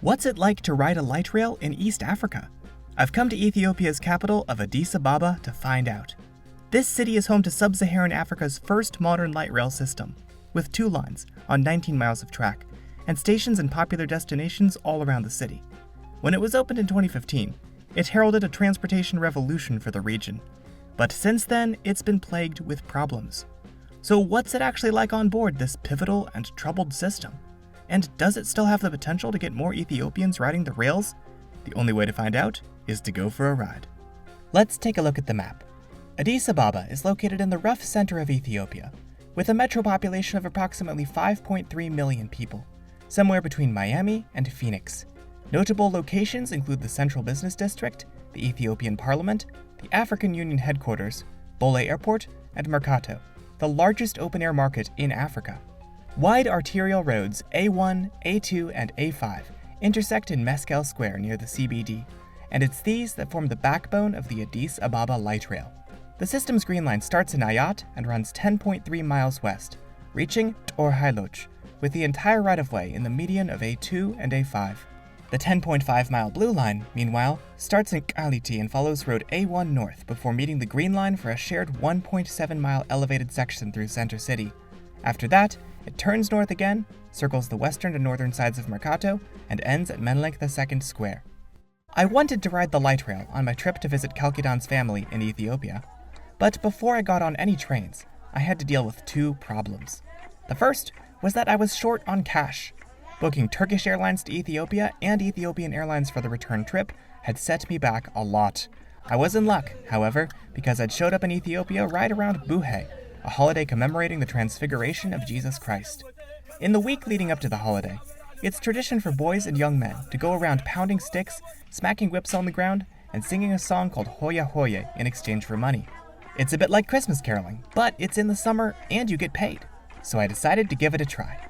What's it like to ride a light rail in East Africa? I've come to Ethiopia's capital of Addis Ababa to find out. This city is home to sub-Saharan Africa's first modern light rail system, with 2 lines on 19 miles of track, and stations and popular destinations all around the city. When it was opened in 2015, it heralded a transportation revolution for the region. But since then, it's been plagued with problems. So what's it actually like on board this pivotal and troubled system? And does it still have the potential to get more Ethiopians riding the rails? The only way to find out is to go for a ride. Let's take a look at the map. Addis Ababa is located in the rough center of Ethiopia, with a metro population of approximately 5.3 million people, somewhere between Miami and Phoenix. Notable locations include the Central Business District, the Ethiopian Parliament, the African Union headquarters, Bole Airport, and Merkato, the largest open-air market in Africa. Wide arterial roads A1, A2, and A5 intersect in Meskel Square near the CBD, and it's these that form the backbone of the Addis Ababa Light Rail. The system's green line starts in Ayat and runs 10.3 miles west, reaching Tor Hailoch, with the entire right-of-way in the median of A2 and A5. The 10.5-mile blue line, meanwhile, starts in Kaliti and follows Road A1 north before meeting the green line for a shared 1.7-mile elevated section through Center City. After that, it turns north again, circles the western and northern sides of Merkato, and ends at Menelik II Square. I wanted to ride the light rail on my trip to visit Kalkidan's family in Ethiopia, but before I got on any trains, I had to deal with 2 problems. The first was that I was short on cash. Booking Turkish Airlines to Ethiopia and Ethiopian Airlines for the return trip had set me back a lot. I was in luck, however, because I'd showed up in Ethiopia right around Buhe, a holiday commemorating the transfiguration of Jesus Christ. In the week leading up to the holiday, it's tradition for boys and young men to go around pounding sticks, smacking whips on the ground, and singing a song called Hoya Hoye in exchange for money. It's a bit like Christmas caroling, but it's in the summer and you get paid. So I decided to give it a try.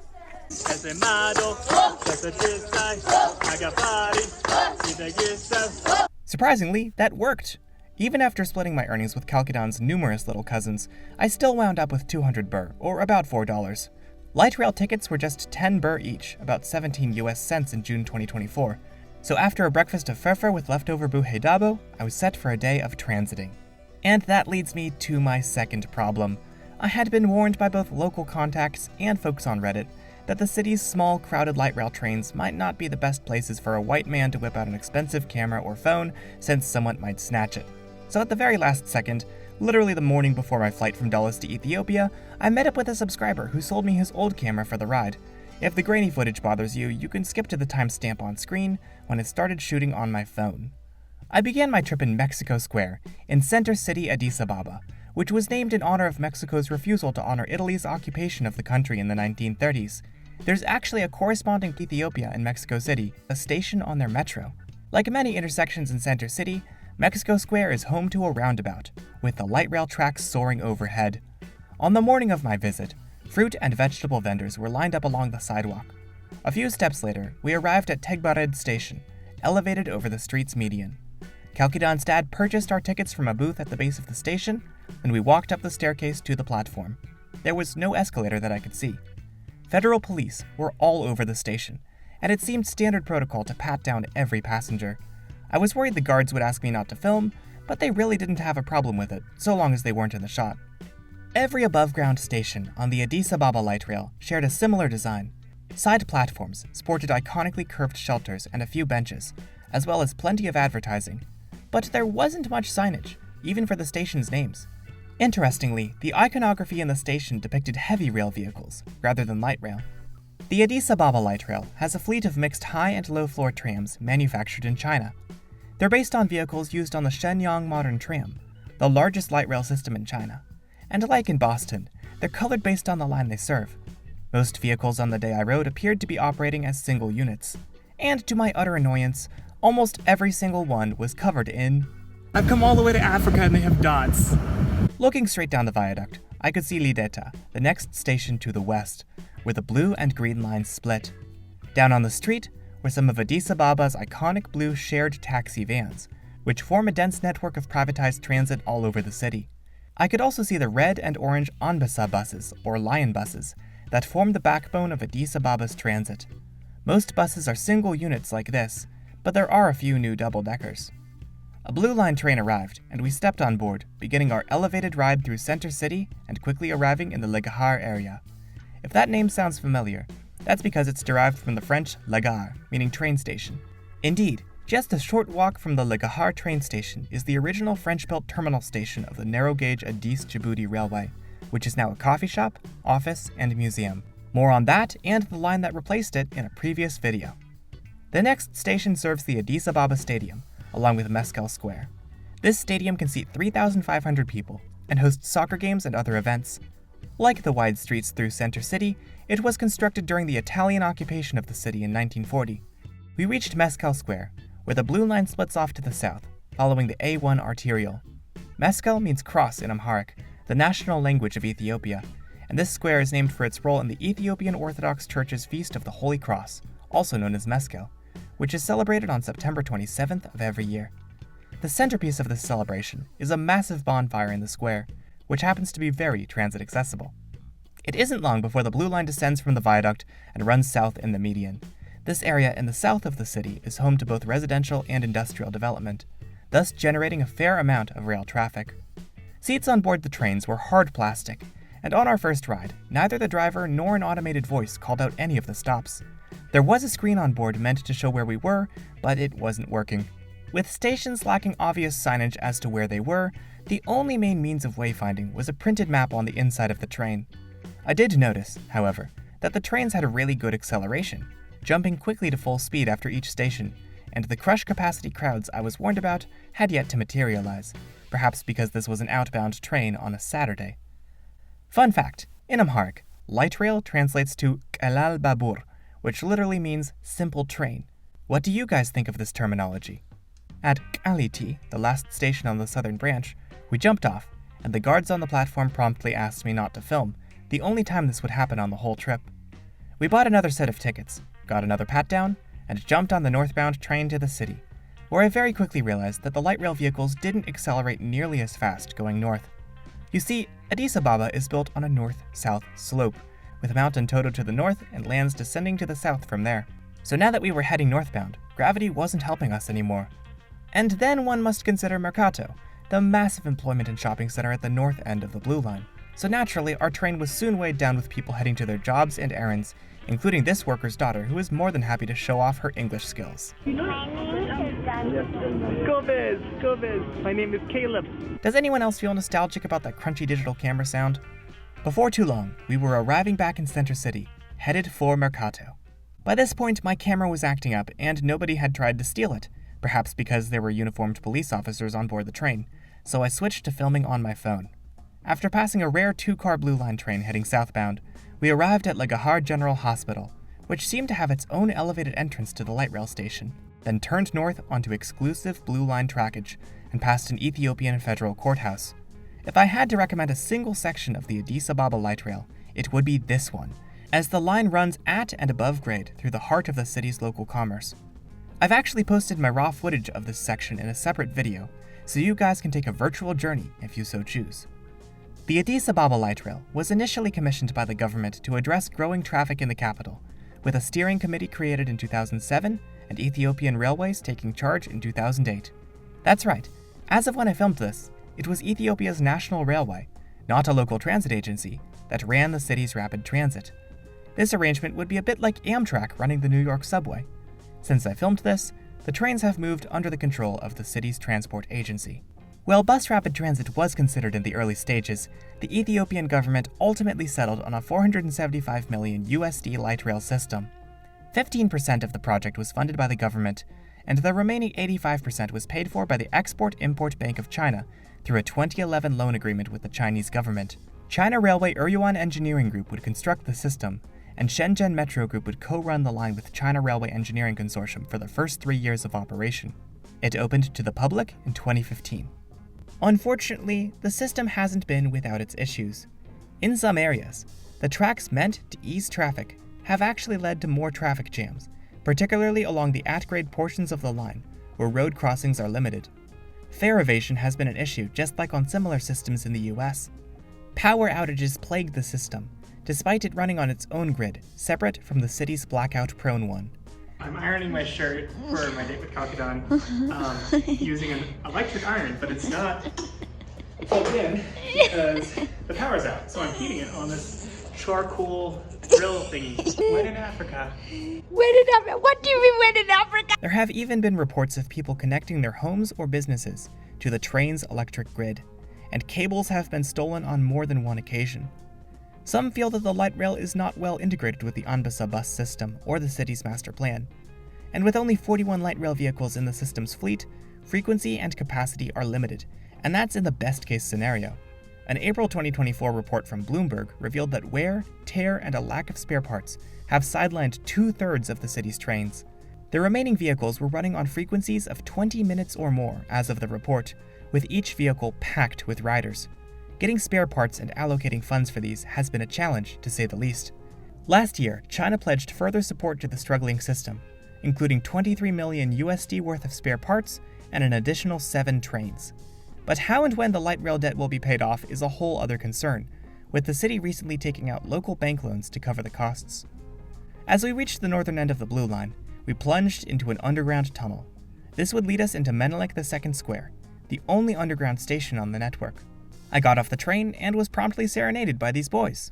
Surprisingly, that worked. Even after splitting my earnings with Kalkidan's numerous little cousins, I still wound up with 200 birr, or about $4. Light rail tickets were just 10 birr each, about 17 US cents in June 2024. So after a breakfast of fanfare with leftover buhe dabo, I was set for a day of transiting. And that leads me to my second problem. I had been warned by both local contacts and folks on Reddit that the city's small, crowded light rail trains might not be the best places for a white man to whip out an expensive camera or phone, since someone might snatch it. So at the very last second, literally the morning before my flight from Dulles to Ethiopia, I met up with a subscriber who sold me his old camera for the ride. If the grainy footage bothers you, you can skip to the timestamp on screen when it started shooting on my phone. I began my trip in Mexico Square, in Center City, Addis Ababa, which was named in honor of Mexico's refusal to honor Italy's occupation of the country in the 1930s. There's actually a corresponding Ethiopia in Mexico City, a station on their metro. Like many intersections in Center City, Mexico Square is home to a roundabout, with the light rail tracks soaring overhead. On the morning of my visit, fruit and vegetable vendors were lined up along the sidewalk. A few steps later, we arrived at Tegbared Station, elevated over the street's median. Kalkidan's dad purchased our tickets from a booth at the base of the station, and we walked up the staircase to the platform. There was no escalator that I could see. Federal police were all over the station, and it seemed standard protocol to pat down every passenger. I was worried the guards would ask me not to film, but they really didn't have a problem with it, so long as they weren't in the shot. Every above-ground station on the Addis Ababa light rail shared a similar design. Side platforms sported iconically curved shelters and a few benches, as well as plenty of advertising. But there wasn't much signage, even for the station's names. Interestingly, the iconography in the station depicted heavy rail vehicles, rather than light rail. The Addis Ababa light rail has a fleet of mixed high and low floor trams manufactured in China. They're based on vehicles used on the Shenyang Modern Tram, the largest light rail system in China. And like in Boston, they're colored based on the line they serve. Most vehicles on the day I rode appeared to be operating as single units. And to my utter annoyance, almost every single one was covered in... I've come all the way to Africa and they have dots. Looking straight down the viaduct, I could see Lideta, the next station to the west, where the blue and green lines split. Down on the street were some of Addis Ababa's iconic blue shared taxi vans, which form a dense network of privatized transit all over the city. I could also see the red and orange Anbasa buses, or lion buses, that form the backbone of Addis Ababa's transit. Most buses are single units like this, but there are a few new double-deckers. A Blue Line train arrived, and we stepped on board, beginning our elevated ride through Center City and quickly arriving in the Le Gare area. If that name sounds familiar, that's because it's derived from the French La Gare, meaning train station. Indeed, just a short walk from the Le Gare train station is the original French-built terminal station of the narrow-gauge Addis Djibouti Railway, which is now a coffee shop, office, and museum. More on that and the line that replaced it in a previous video. The next station serves the Addis Ababa Stadium, along with Meskel Square. This stadium can seat 3,500 people and hosts soccer games and other events. Like the wide streets through Center City, it was constructed during the Italian occupation of the city in 1940. We reached Meskel Square, where the Blue Line splits off to the south, following the A1 arterial. Meskel means cross in Amharic, the national language of Ethiopia, and this square is named for its role in the Ethiopian Orthodox Church's Feast of the Holy Cross, also known as Meskel, which is celebrated on September 27th of every year. The centerpiece of this celebration is a massive bonfire in the square, which happens to be very transit accessible. It isn't long before the Blue Line descends from the viaduct and runs south in the median. This area in the south of the city is home to both residential and industrial development, thus generating a fair amount of rail traffic. Seats on board the trains were hard plastic, and on our first ride, neither the driver nor an automated voice called out any of the stops. There was a screen on board meant to show where we were, but it wasn't working. With stations lacking obvious signage as to where they were, the only main means of wayfinding was a printed map on the inside of the train. I did notice, however, that the trains had a really good acceleration, jumping quickly to full speed after each station, and the crush capacity crowds I was warned about had yet to materialize, perhaps because this was an outbound train on a Saturday. Fun fact, in Amharic, light rail translates to Qalal Babur, which literally means simple train. What do you guys think of this terminology? At Qaliti, the last station on the southern branch, we jumped off, and the guards on the platform promptly asked me not to film, the only time this would happen on the whole trip. We bought another set of tickets, got another pat-down, and jumped on the northbound train to the city, where I very quickly realized that the light rail vehicles didn't accelerate nearly as fast going north. You see, Addis Ababa is built on a north-south slope, with Mount Entoto to the north and lands descending to the south from there. So now that we were heading northbound, gravity wasn't helping us anymore. And then one must consider Merkato, the massive employment and shopping center at the north end of the Blue Line. So naturally, our train was soon weighed down with people heading to their jobs and errands, including this worker's daughter, who is more than happy to show off her English skills. Go Biz! My name is Caleb. Does anyone else feel nostalgic about that crunchy digital camera sound? Before too long, we were arriving back in Center City, headed for Merkato. By this point, my camera was acting up, and nobody had tried to steal it, perhaps because there were uniformed police officers on board the train, so I switched to filming on my phone. After passing a rare two-car Blue Line train heading southbound, we arrived at Le Gare General Hospital, which seemed to have its own elevated entrance to the light rail station, then turned north onto exclusive Blue Line trackage and past an Ethiopian federal courthouse. If I had to recommend a single section of the Addis Ababa light rail, it would be this one, as the line runs at and above grade through the heart of the city's local commerce. I've actually posted my raw footage of this section in a separate video, so you guys can take a virtual journey if you so choose. The Addis Ababa light rail was initially commissioned by the government to address growing traffic in the capital, with a steering committee created in 2007 and Ethiopian Railways taking charge in 2008. That's right, as of when I filmed this, it was Ethiopia's national railway, not a local transit agency, that ran the city's rapid transit. This arrangement would be a bit like Amtrak running the New York subway. Since I filmed this, the trains have moved under the control of the city's transport agency. While bus rapid transit was considered in the early stages, the Ethiopian government ultimately settled on a $475 million USD light rail system. 15% of the project was funded by the government, and the remaining 85% was paid for by the Export-Import Bank of China through a 2011 loan agreement with the Chinese government. China Railway Eryuan Engineering Group would construct the system, and Shenzhen Metro Group would co-run the line with China Railway Engineering Consortium for the first 3 years of operation. It opened to the public in 2015. Unfortunately, the system hasn't been without its issues. In some areas, the tracks meant to ease traffic have actually led to more traffic jams, particularly along the at-grade portions of the line, where road crossings are limited. Fare evasion has been an issue just like on similar systems in the US. Power outages plagued the system, despite it running on its own grid, separate from the city's blackout-prone one. I'm ironing my shirt for my date with Kalkadan using an electric iron, but it's not plugged in because the power's out. So I'm heating it on this charcoal grill thingy. When in Africa. When in Africa? What do you mean when in Africa? There have even been reports of people connecting their homes or businesses to the train's electric grid, and cables have been stolen on more than one occasion. Some feel that the light rail is not well integrated with the Anbasa bus system or the city's master plan. And with only 41 light rail vehicles in the system's fleet, frequency and capacity are limited, and that's in the best case scenario. An April 2024 report from Bloomberg revealed that wear, tear, and a lack of spare parts have sidelined 2/3 of the city's trains. The remaining vehicles were running on frequencies of 20 minutes or more as of the report, with each vehicle packed with riders. Getting spare parts and allocating funds for these has been a challenge, to say the least. Last year, China pledged further support to the struggling system, including $23 million worth of spare parts and an additional 7 trains. But how and when the light rail debt will be paid off is a whole other concern, with the city recently taking out local bank loans to cover the costs. As we reached the northern end of the Blue Line, we plunged into an underground tunnel. This would lead us into Menelik II Square, the only underground station on the network. I got off the train and was promptly serenaded by these boys.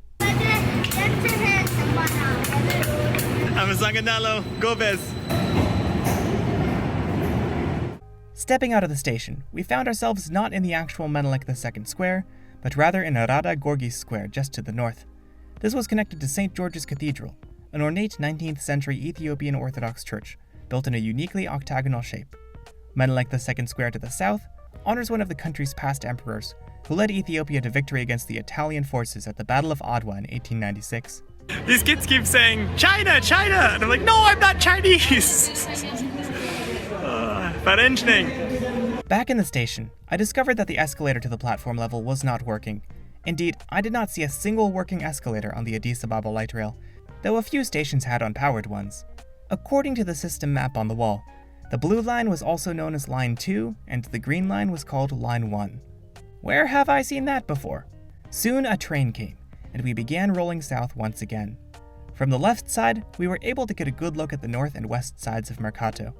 Stepping out of the station, we found ourselves not in the actual Menelik II Square, but rather in Arada Gorgis Square just to the north. This was connected to St. George's Cathedral, an ornate 19th century Ethiopian Orthodox church built in a uniquely octagonal shape. Menelik II Square to the south honors one of the country's past emperors, who led Ethiopia to victory against the Italian forces at the Battle of Adwa in 1896. These kids keep saying, China, China! And I'm like, no, I'm not Chinese! Verengning. Back in the station, I discovered that the escalator to the platform level was not working. Indeed, I did not see a single working escalator on the Addis Ababa light rail, though a few stations had unpowered ones. According to the system map on the wall, the blue line was also known as Line 2, and the green line was called Line 1. Where have I seen that before? Soon a train came, and we began rolling south once again. From the left side, we were able to get a good look at the north and west sides of Merkato.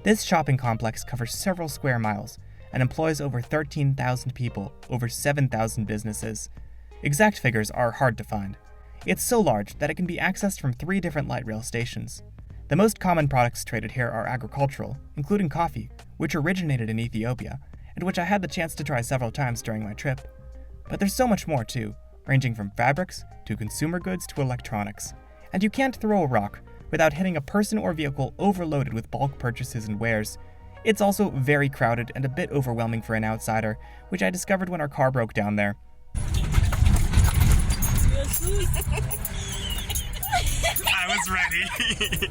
This shopping complex covers several square miles and employs over 13,000 people, over 7,000 businesses. Exact figures are hard to find. It's so large that it can be accessed from 3 different light rail stations. The most common products traded here are agricultural, including coffee, which originated in Ethiopia, and which I had the chance to try several times during my trip. But there's so much more too, ranging from fabrics to consumer goods to electronics. And you can't throw a rock without hitting a person or vehicle overloaded with bulk purchases and wares. It's also very crowded and a bit overwhelming for an outsider, which I discovered when our car broke down there. I was ready.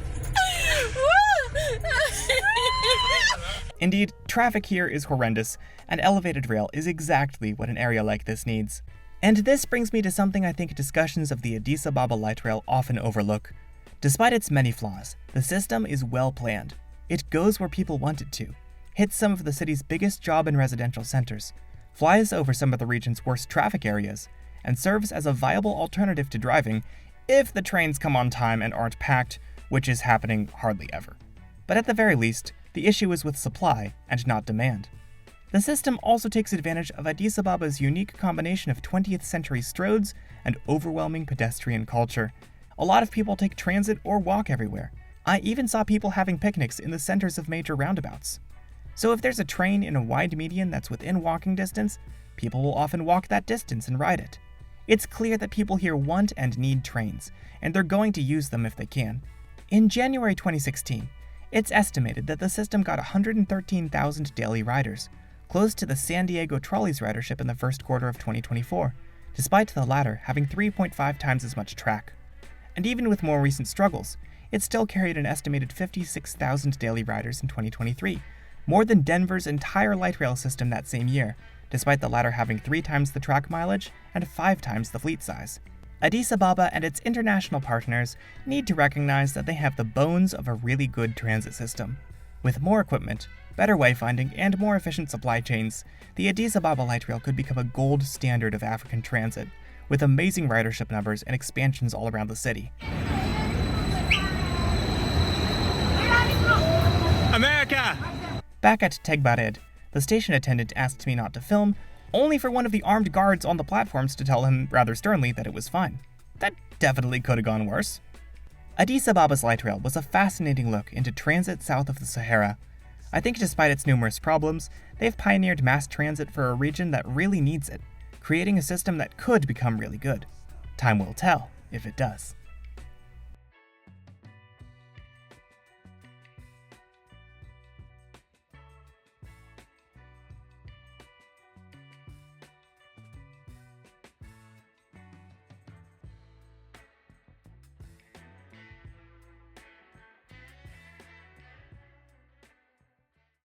Indeed, traffic here is horrendous, and elevated rail is exactly what an area like this needs. And this brings me to something I think discussions of the Addis Ababa light rail often overlook. Despite its many flaws, the system is well planned. It goes where people want it to, hits some of the city's biggest job and residential centers, flies over some of the region's worst traffic areas, and serves as a viable alternative to driving if the trains come on time and aren't packed, which is happening hardly ever. But at the very least, the issue is with supply and not demand. The system also takes advantage of Addis Ababa's unique combination of 20th century stroads and overwhelming pedestrian culture. A lot of people take transit or walk everywhere. I even saw people having picnics in the centers of major roundabouts. So if there's a train in a wide median that's within walking distance, people will often walk that distance and ride it. It's clear that people here want and need trains, and they're going to use them if they can. In January 2016, it's estimated that the system got 113,000 daily riders, close to the San Diego Trolley's ridership in the first quarter of 2024, despite the latter having 3.5 times as much track. And even with more recent struggles, it still carried an estimated 56,000 daily riders in 2023, more than Denver's entire light rail system that same year, despite the latter having 3 times the track mileage and 5 times the fleet size. Addis Ababa and its international partners need to recognize that they have the bones of a really good transit system. With more equipment, better wayfinding, and more efficient supply chains, the Addis Ababa light rail could become a gold standard of African transit, with amazing ridership numbers and expansions all around the city. America! Back at Tegbared, the station attendant asked me not to film, only for one of the armed guards on the platforms to tell him rather sternly that it was fine. That definitely could have gone worse. Addis Ababa's light rail was a fascinating look into transit south of the Sahara. I think despite its numerous problems, they've pioneered mass transit for a region that really needs it, creating a system that could become really good. Time will tell if it does.